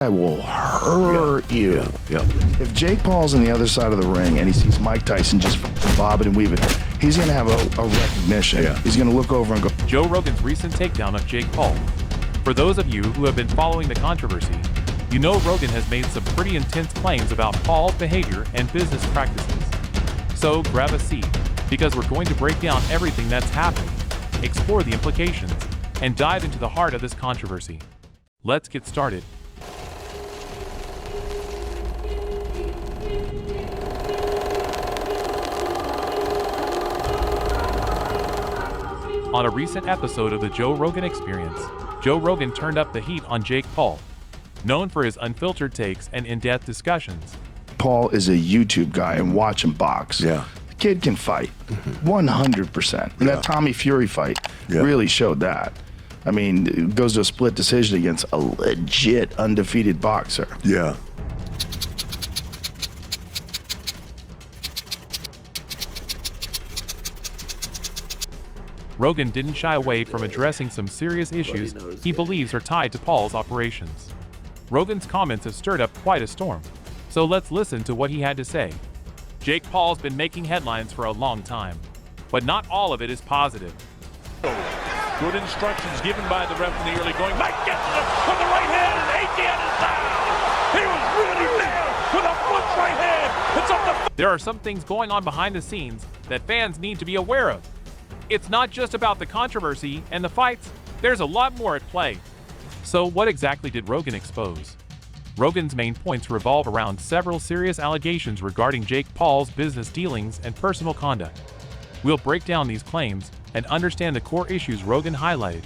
I will hurt you. Yeah. If Jake Paul's on the other side of the ring and he sees Mike Tyson just bobbing and weaving, he's going to have a recognition. Yeah. He's going to look over and go, Joe Rogan's recent takedown of Jake Paul. For those of you who have been following the controversy, you know Rogan has made some pretty intense claims about Paul's behavior and business practices. So grab a seat, because we're going to break down everything that's happening, explore the implications, and dive into the heart of this controversy. Let's get started. On a recent episode of the Joe Rogan Experience, Joe Rogan turned up the heat on Jake Paul, known for his unfiltered takes and in-depth discussions. Paul is a YouTube guy and watch him box. Yeah. The kid can fight, 100%. And that Tommy Fury fight really showed that. I mean, it goes to a split decision against a legit undefeated boxer. Yeah. Rogan didn't shy away from addressing some serious issues he believes are tied to Paul's operations. Rogan's comments have stirred up quite a storm, so let's listen to what he had to say. Jake Paul's been making headlines for a long time, but not all of it is positive. Good instructions given by the ref in the early going. Mike gets it with the right hand, and ATN is down. He was really there with a flush right hand. It's up the. There are some things going on behind the scenes that fans need to be aware of. It's not just about the controversy and the fights, there's a lot more at play. So what exactly did Rogan expose? Rogan's main points revolve around several serious allegations regarding Jake Paul's business dealings and personal conduct. We'll break down these claims and understand the core issues Rogan highlighted.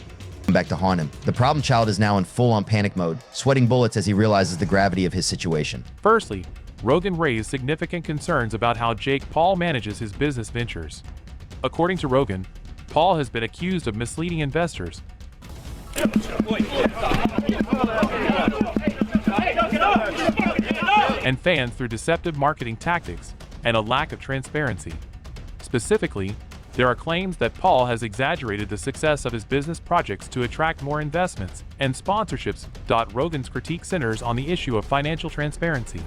Back to haunt him. The problem child is now in full-on panic mode, sweating bullets as he realizes the gravity of his situation. Firstly, Rogan raised significant concerns about how Jake Paul manages his business ventures. According to Rogan, Paul has been accused of misleading investors and fans through deceptive marketing tactics and a lack of transparency. Specifically, there are claims that Paul has exaggerated the success of his business projects to attract more investments and sponsorships. Rogan's critique centers on the issue of financial transparency,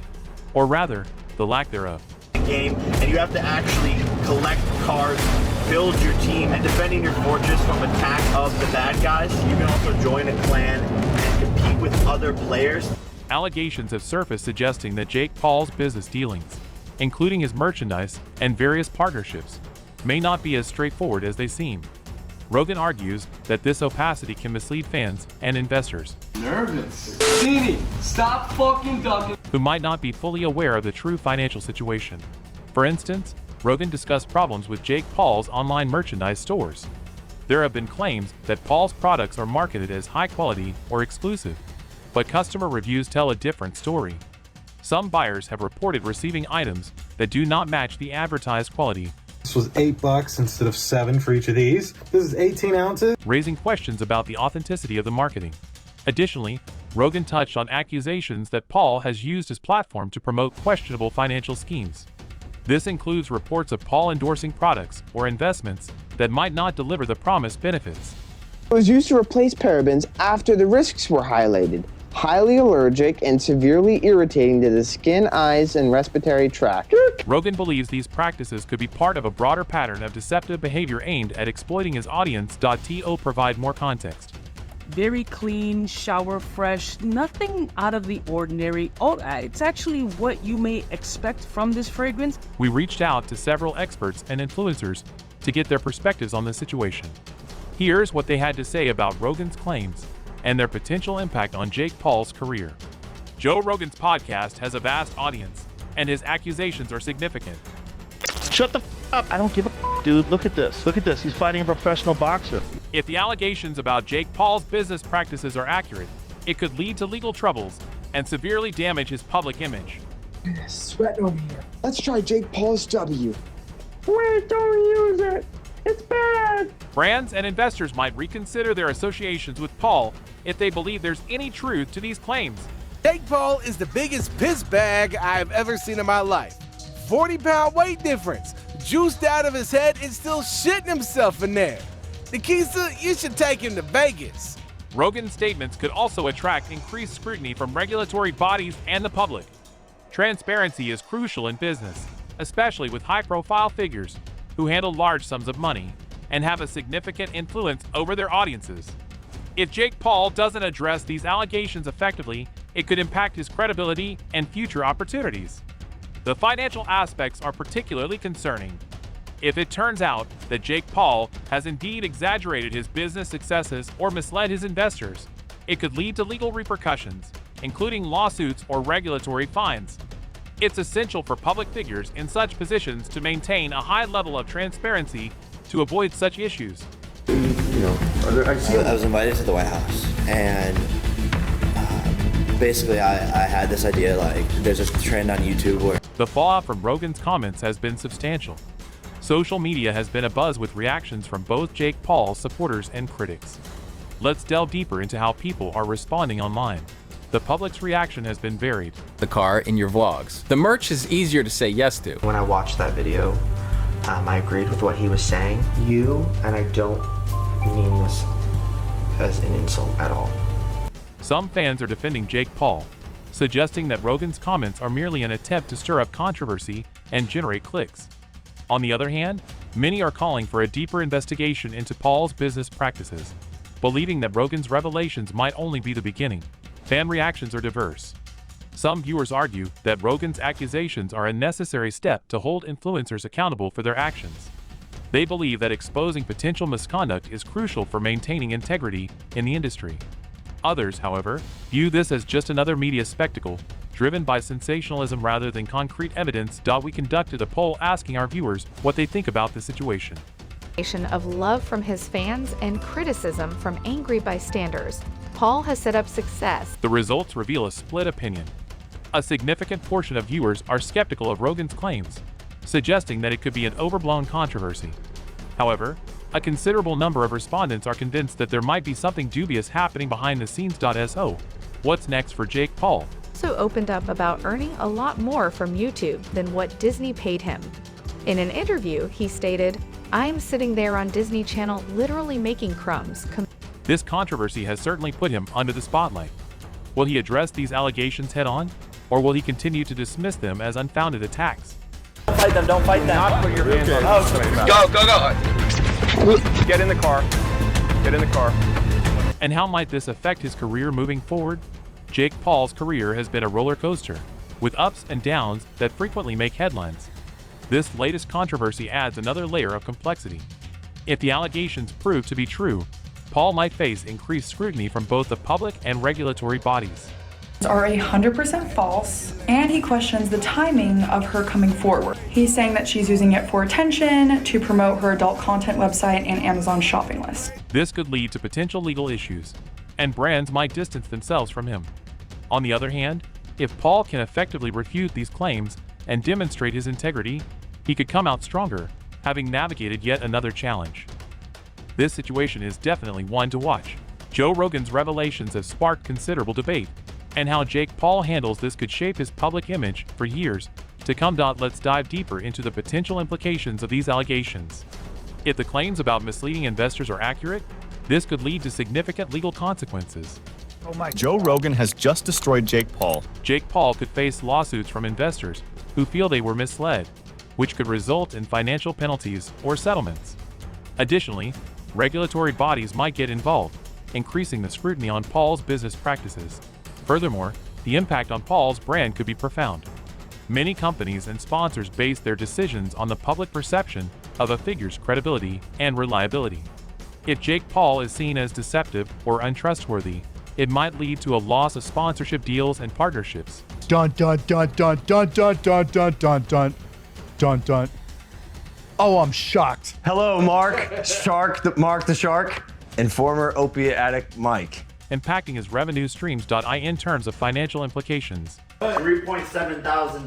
or rather, the lack thereof. Game, and you have to actually collect cards, build your team, and defending your fortress from attack of the bad guys. You can also join a clan and compete with other players. Allegations have surfaced suggesting that Jake Paul's business dealings, including his merchandise and various partnerships, may not be as straightforward as they seem. Rogan argues that this opacity can mislead fans and investors. Nervous. Cini, stop fucking ducking. Who might not be fully aware of the true financial situation. For instance, Rogan discussed problems with Jake Paul's online merchandise stores. There have been claims that Paul's products are marketed as high quality or exclusive, but customer reviews tell a different story. Some buyers have reported receiving items that do not match the advertised quality. This was $8 instead of $7 for each of these. This is 18 ounces. Raising questions about the authenticity of the marketing. Additionally, Rogan touched on accusations that Paul has used his platform to promote questionable financial schemes. This includes reports of Paul endorsing products or investments that might not deliver the promised benefits. It was used to replace parabens after the risks were highlighted. Highly allergic and severely irritating to the skin, eyes, and respiratory tract. Rogan believes these practices could be part of a broader pattern of deceptive behavior aimed at exploiting his audience. To provide more context. Very clean, shower fresh, nothing out of the ordinary. It's actually what you may expect from this fragrance. We reached out to several experts and influencers to get their perspectives on the situation. Here's what they had to say about Rogan's claims and their potential impact on Jake Paul's career. Joe Rogan's podcast has a vast audience, and his accusations are significant. Shut the f up. I don't give a f, dude. Look at this. Look at this. He's fighting a professional boxer. If the allegations about Jake Paul's business practices are accurate, it could lead to legal troubles and severely damage his public image. Sweating over here. Let's try Jake Paul's W. Wait, don't use it. It's bad. Brands and investors might reconsider their associations with Paul if they believe there's any truth to these claims. Jake Paul is the biggest piss bag I've ever seen in my life. 40-pound weight difference. Juiced out of his head and still shitting himself in there. Nikisa, you should take him to Vegas. Rogan's statements could also attract increased scrutiny from regulatory bodies and the public. Transparency is crucial in business, especially with high-profile figures who handle large sums of money and have a significant influence over their audiences. If Jake Paul doesn't address these allegations effectively, it could impact his credibility and future opportunities. The financial aspects are particularly concerning. If it turns out that Jake Paul has indeed exaggerated his business successes or misled his investors, it could lead to legal repercussions, including lawsuits or regulatory fines. It's essential for public figures in such positions to maintain a high level of transparency to avoid such issues. I was invited to the White House, and basically I had this idea, like, there's this trend on YouTube where the fallout from Rogan's comments has been substantial. Social media has been abuzz with reactions from both Jake Paul's supporters and critics. Let's delve deeper into how people are responding online. The public's reaction has been varied. The car in your vlogs. The merch is easier to say yes to. When I watched that video, I agreed with what he was saying. And I don't mean this as an insult at all. Some fans are defending Jake Paul, suggesting that Rogan's comments are merely an attempt to stir up controversy and generate clicks. On the other hand, many are calling for a deeper investigation into Paul's business practices, believing that Rogan's revelations might only be the beginning. Fan reactions are diverse. Some viewers argue that Rogan's accusations are a necessary step to hold influencers accountable for their actions. They believe that exposing potential misconduct is crucial for maintaining integrity in the industry. Others, however, view this as just another media spectacle, driven by sensationalism rather than concrete evidence. We conducted a poll asking our viewers what they think about the situation. Of love from his fans and criticism from angry bystanders, Paul has set up success. The results reveal a split opinion. A significant portion of viewers are skeptical of Rogan's claims, suggesting that it could be an overblown controversy. However, a considerable number of respondents are convinced that there might be something dubious happening behind the scenes. So, what's next for Jake Paul? Also opened up about earning a lot more from YouTube than what Disney paid him. In an interview, he stated, "I'm sitting there on Disney Channel literally making crumbs." This controversy has certainly put him under the spotlight. Will he address these allegations head-on, or will he continue to dismiss them as unfounded attacks? Don't fight them, don't fight them. Not put your hands on them. Go! Get in the car. Get in the car. And how might this affect his career moving forward? Jake Paul's career has been a roller coaster, with ups and downs that frequently make headlines. This latest controversy adds another layer of complexity. If the allegations prove to be true, Paul might face increased scrutiny from both the public and regulatory bodies. Are 100% false, and he questions the timing of her coming forward. He's saying that she's using it for attention, to promote her adult content website and Amazon shopping list. This could lead to potential legal issues, and brands might distance themselves from him. On the other hand, if Paul can effectively refute these claims and demonstrate his integrity, he could come out stronger, having navigated yet another challenge. This situation is definitely one to watch. Joe Rogan's revelations have sparked considerable debate, and how Jake Paul handles this could shape his public image for years to come. Let's dive deeper into the potential implications of these allegations. If the claims about misleading investors are accurate, this could lead to significant legal consequences. Joe Rogan has just destroyed Jake Paul. Jake Paul could face lawsuits from investors who feel they were misled, which could result in financial penalties or settlements. Additionally, regulatory bodies might get involved, increasing the scrutiny on Paul's business practices. Furthermore, the impact on Paul's brand could be profound. Many companies and sponsors base their decisions on the public perception of a figure's credibility and reliability. If Jake Paul is seen as deceptive or untrustworthy, it might lead to a loss of sponsorship deals and partnerships. Dun dun dun dun dun dun dun dun dun dun dun dun. Oh, I'm shocked. Hello, Mark the Shark, and former opiate addict Mike. Impacting his revenue streams. In terms of financial implications, $3.7 thousand.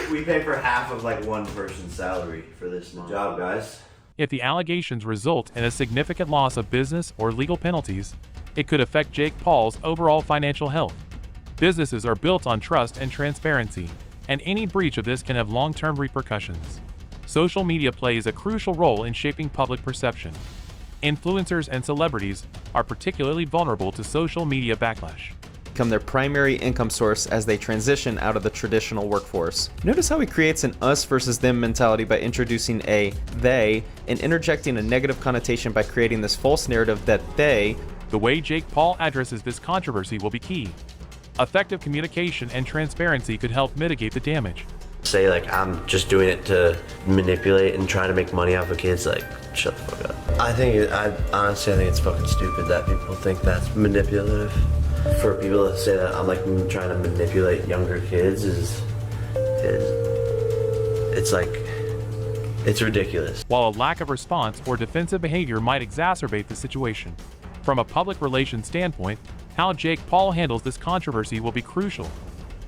We pay for half of like one person's salary for this month. Good job, guys. If the allegations result in a significant loss of business or legal penalties, it could affect Jake Paul's overall financial health. Businesses are built on trust and transparency, and any breach of this can have long-term repercussions. Social media plays a crucial role in shaping public perception. Influencers and celebrities are particularly vulnerable to social media backlash. Become their primary income source as they transition out of the traditional workforce. Notice how he creates an us versus them mentality by introducing a they and interjecting a negative connotation by creating this false narrative that they. The way Jake Paul addresses this controversy will be key. Effective communication and transparency could help mitigate the damage. Say like I'm just doing it to manipulate and trying to make money off of kids, like shut the fuck up. I honestly think it's fucking stupid that people think that's manipulative. For people to say that I'm like trying to manipulate younger kids it's like, it's ridiculous. While a lack of response or defensive behavior might exacerbate the situation, from a public relations standpoint, how Jake Paul handles this controversy will be crucial.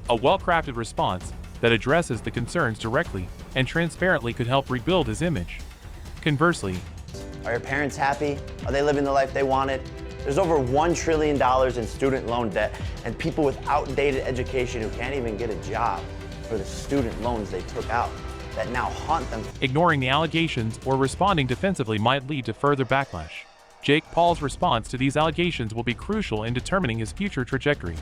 A well-crafted response that addresses the concerns directly and transparently could help rebuild his image. Conversely, are your parents happy? Are they living the life they wanted? There's over $1 trillion in student loan debt and people with outdated education who can't even get a job for the student loans they took out that now haunt them. Ignoring the allegations or responding defensively might lead to further backlash. Jake Paul's response to these allegations will be crucial in determining his future trajectory.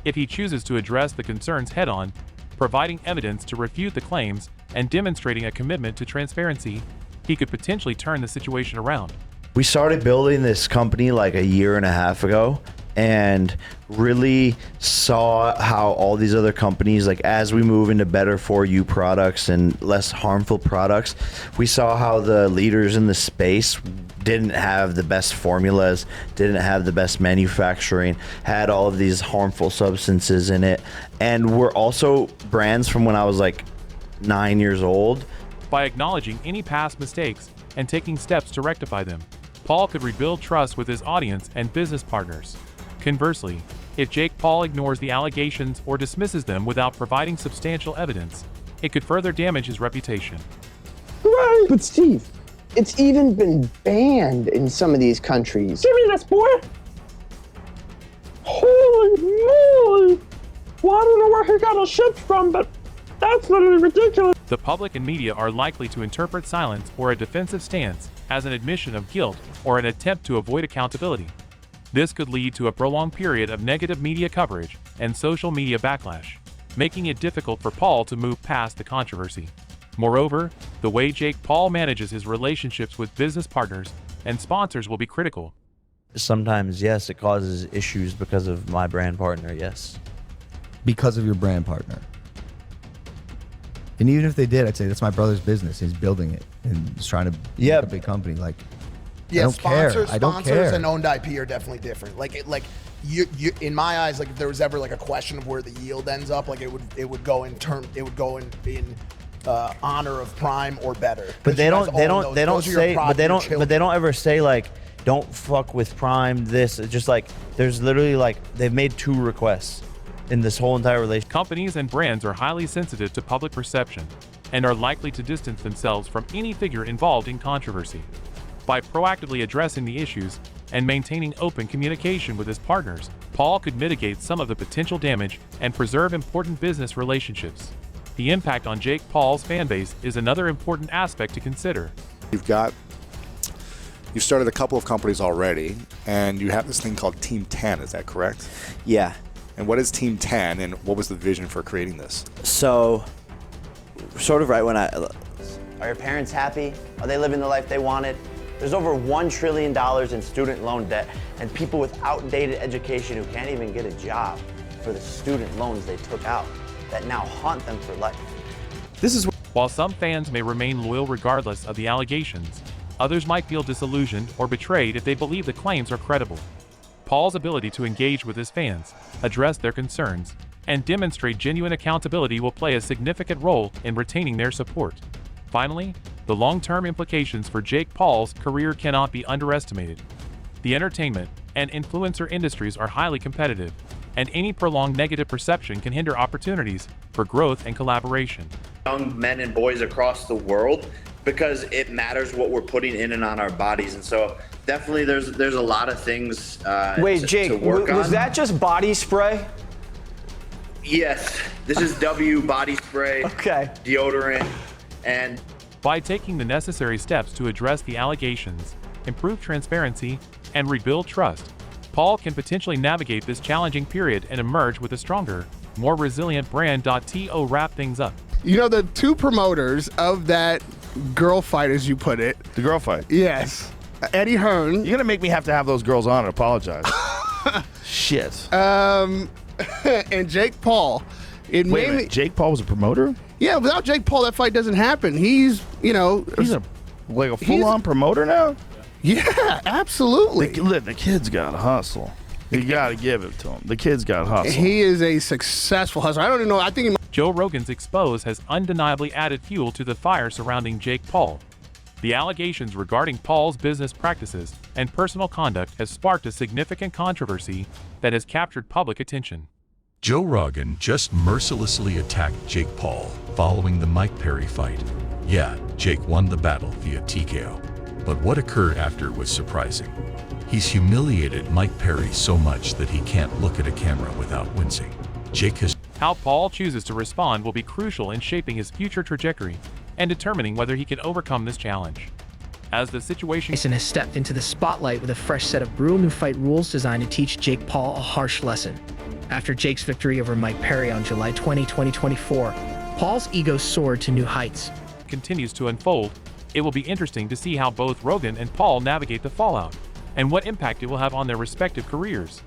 If he chooses to address the concerns head-on, providing evidence to refute the claims and demonstrating a commitment to transparency, he could potentially turn the situation around. We started building this company like a year and a half ago and really saw how all these other companies, like as we move into better for you products and less harmful products, we saw how the leaders in the space didn't have the best formulas, didn't have the best manufacturing, had all of these harmful substances in it. And we're also brands from when I was like 9 years old. By acknowledging any past mistakes and taking steps to rectify them, Paul could rebuild trust with his audience and business partners. Conversely, if Jake Paul ignores the allegations or dismisses them without providing substantial evidence, it could further damage his reputation. Right. But Steve, it's even been banned in some of these countries. Give me this, boy! Holy moly! Well, I don't know where he got his shit from, but that's literally ridiculous. The public and media are likely to interpret silence or a defensive stance as an admission of guilt or an attempt to avoid accountability. This could lead to a prolonged period of negative media coverage and social media backlash, making it difficult for Paul to move past the controversy. Moreover, the way Jake Paul manages his relationships with business partners and sponsors will be critical. Sometimes, yes, it causes issues because of my brand partner, yes. Because of your brand partner. And even if they did, I'd say that's my brother's business. He's building it and he's trying to make a big company. Like, I don't care. I don't care. Sponsors and owned IP are definitely different. You in my eyes, like if there was ever like a question of where the yield ends up, like it would go in honor of Prime or better. But they don't ever say like, don't fuck with Prime. This, it's just like there's literally like they've made 2 requests in this whole entire relationship. Companies and brands are highly sensitive to public perception and are likely to distance themselves from any figure involved in controversy. By proactively addressing the issues and maintaining open communication with his partners, Paul could mitigate some of the potential damage and preserve important business relationships. The impact on Jake Paul's fanbase is another important aspect to consider. You've started a couple of companies already, and you have this thing called Team 10, is that correct? Yeah. And what is Team 10, and what was the vision for creating this? So, sort of right when are your parents happy? Are they living the life they wanted? There's over $1 trillion in student loan debt and people with outdated education who can't even get a job for the student loans they took out that now haunt them for life. While some fans may remain loyal regardless of the allegations, others might feel disillusioned or betrayed if they believe the claims are credible. Paul's ability to engage with his fans, address their concerns, and demonstrate genuine accountability will play a significant role in retaining their support. Finally, the long-term implications for Jake Paul's career cannot be underestimated. The entertainment and influencer industries are highly competitive, and any prolonged negative perception can hinder opportunities for growth and collaboration. Young men and boys across the world, because it matters what we're putting in and on our bodies, and so definitely there's a lot of things Jake, to work on. Was that just body spray? Yes, this is W body spray, deodorant, and by taking the necessary steps to address the allegations, improve transparency, and rebuild trust, Paul can potentially navigate this challenging period and emerge with a stronger, more resilient brand. To wrap things up. You know, the two promoters of that girl fight, as you put it. The girl fight? Yes. Eddie Hearn. You're going to make me have to have those girls on and apologize. Shit. And Jake Paul. Wait a minute, Jake Paul was a promoter? Yeah, without Jake Paul, that fight doesn't happen. He's, you know... He's a full-on promoter now? Yeah, absolutely. The kid's got to hustle. You got to give it to him. The kid's got to hustle. He is a successful hustler. I don't even know. I think Joe Rogan's expose has undeniably added fuel to the fire surrounding Jake Paul. The allegations regarding Paul's business practices and personal conduct has sparked a significant controversy that has captured public attention. Joe Rogan just mercilessly attacked Jake Paul following the Mike Perry fight. Yeah, Jake won the battle via TKO. But what occurred after was surprising. He's humiliated Mike Perry so much that he can't look at a camera without wincing. Jake has... How Paul chooses to respond will be crucial in shaping his future trajectory and determining whether he can overcome this challenge. As the situation... Tyson has stepped into the spotlight with a fresh set of brutal new fight rules designed to teach Jake Paul a harsh lesson. After Jake's victory over Mike Perry on July 20, 2024, Paul's ego soared to new heights. Continues to unfold, it will be interesting to see how both Rogan and Paul navigate the fallout, and what impact it will have on their respective careers.